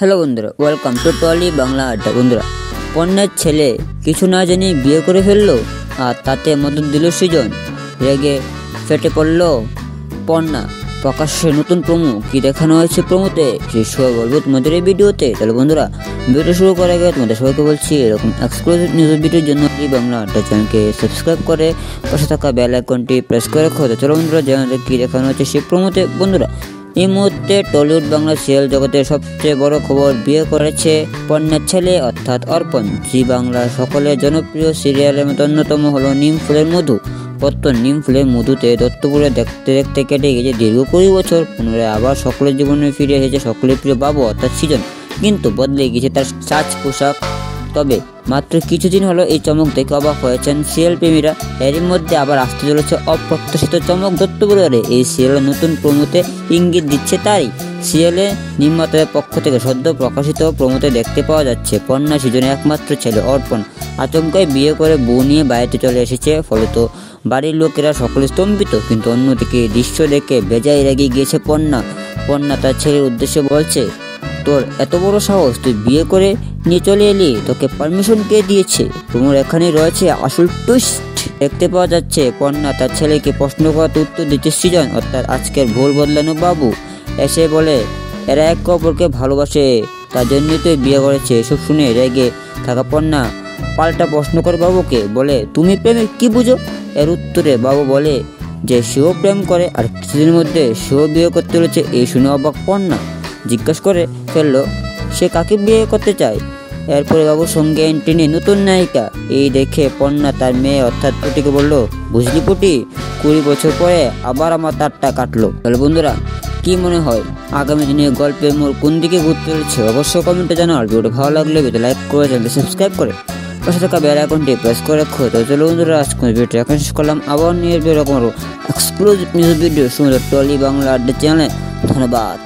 Hello বন্ধুরা, welcome to trolley Bangla আড্ডা। বন্ধুরা, পণ্যের ছেলে কিছু না জানি বিয়ে করে ফেললো, আর তাতে মদত দিল সৃজন। রেগে ফেটে পড়ল পণ্যা। প্রকাশ্যে নতুন প্রোমো কি দেখানো হয়েছে প্রোমোতে, সেই সব বলবো তোমাদের এই ভিডিওতে। তাহলে বন্ধুরা, ভিডিও শুরু করার আগে তোমাদের সবাইকে বলছি, এরকম এক্সক্লুসিভ নিউজ ভিডিওর জন্য এই বাংলা আড্ডা চ্যানেলকে সাবস্ক্রাইব করে পাশে থাকা বেল আইকনটি প্রেস করে রাখো। চলো বন্ধুরা, জানাতে কি দেখানো হচ্ছে সেই প্রোমোতে। বন্ধুরা, এই মুহূর্তে টলিউড বাংলা সিরিয়াল জগতের সবচেয়ে বড় খবর, বিয়ে করেছে পণ্যের ছেলে অর্থাৎ অর্পণ। জি বাংলার সকলের জনপ্রিয় সিরিয়ালের মধ্যে অন্যতম হলো নিম ফুলের মধু। বর্তমান নিম ফুলের মধুতে দত্তপুরে দেখতে দেখতে কেটে গেছে দীর্ঘ 20 বছর। পুনরায় আবার সকলের জীবনে ফিরে এসেছে সকলের প্রিয় বাবু অর্থাৎ সৃজন, কিন্তু বদলে গেছে তার সাজ পোশাক। তবে মাত্র কিছুদিন হলো এই চমক দেখে অবাক হয়েছেন সিরিয়াল প্রেমীরা। এরই মধ্যে আবার আসতে চলেছে অপ্রত্যাশিত চমক দত্তপুরে। এই সিরিয়ালের নতুন প্রোমোতে ইঙ্গিত দিচ্ছে তাই। সিরিয়ালের নির্মাতাদের পক্ষ থেকে সদ্য প্রকাশিত প্রোমোতে দেখতে পাওয়া যাচ্ছে পণ্যা সৃজনের একমাত্র ছেলে অর্পণ আচমকায় বিয়ে করে বউ নিয়ে বাড়িতে চলে এসেছে। ফলত বাড়ির লোকেরা সকলে স্তম্ভিত, কিন্তু অন্যদিকে দৃশ্য দেখে বেজায় রেগে গিয়েছে পণ্যা তার ছেলের উদ্দেশ্যে বলছে, তোর এত বড় সাহস, তুই বিয়ে করে নিয়ে চলে এলি, তোকে পারমিশন কে দিয়েছে? তোমার এখানে রয়েছে আসল টুইস্ট। দেখতে পাওয়া যাচ্ছে পণ্যা তার ছেলেকে প্রশ্ন করাতে উত্তর দিচ্ছে সৃজন অর্থাৎ আজকের ভুল বদলানো বাবু। এসে বলে এরা একে অপরকে ভালোবাসে, তার জন্যই তো বিয়ে করেছে। এসব শুনে রেগে থাকা পণ্যা পাল্টা প্রশ্ন করে বাবুকে, বলে তুমি প্রেমের কি বুঝো? এর উত্তরে বাবু বলে যে সেও প্রেম করে, আর কিছুদিনের মধ্যে সেও বিয়ে করতে চলেছে। এই শুনে অবাক পণ্যা জিজ্ঞাসা করে ফেললো সে কাকে বিয়ে করতে চায়। এরপরে বাবুর সঙ্গে এন্ট্রি নতুন নায়িকা। এই দেখে পণ্যা তার মেয়ে অর্থাৎ পুটিকে বলল, বুঝলি পুটি, 20 বছর পরে আবার আমার তারটা কাটলো। তাহলে বন্ধুরা, কি মনে হয় আগামী দিনে গল্পের মোড় কোন দিকে ঘুরতে চলেছে? অবশ্যই কমেন্টে জানাও। আর ভিডিওটা ভালো লাগলে ভিডিও লাইক করে চ্যানেলটি সাবস্ক্রাইব করে পাশে থাকা বেল আইকনটি প্রেস করে রাখো। তো চলো বন্ধুরা, আজকে ভিডিওটা এখন শেষ করলাম। আবার নিয়ে এরকম এক্সক্লুসিভ নিউজ ভিডিও সুন্দর টলি বাংলা আড্ডা চ্যানেলে। ধন্যবাদ।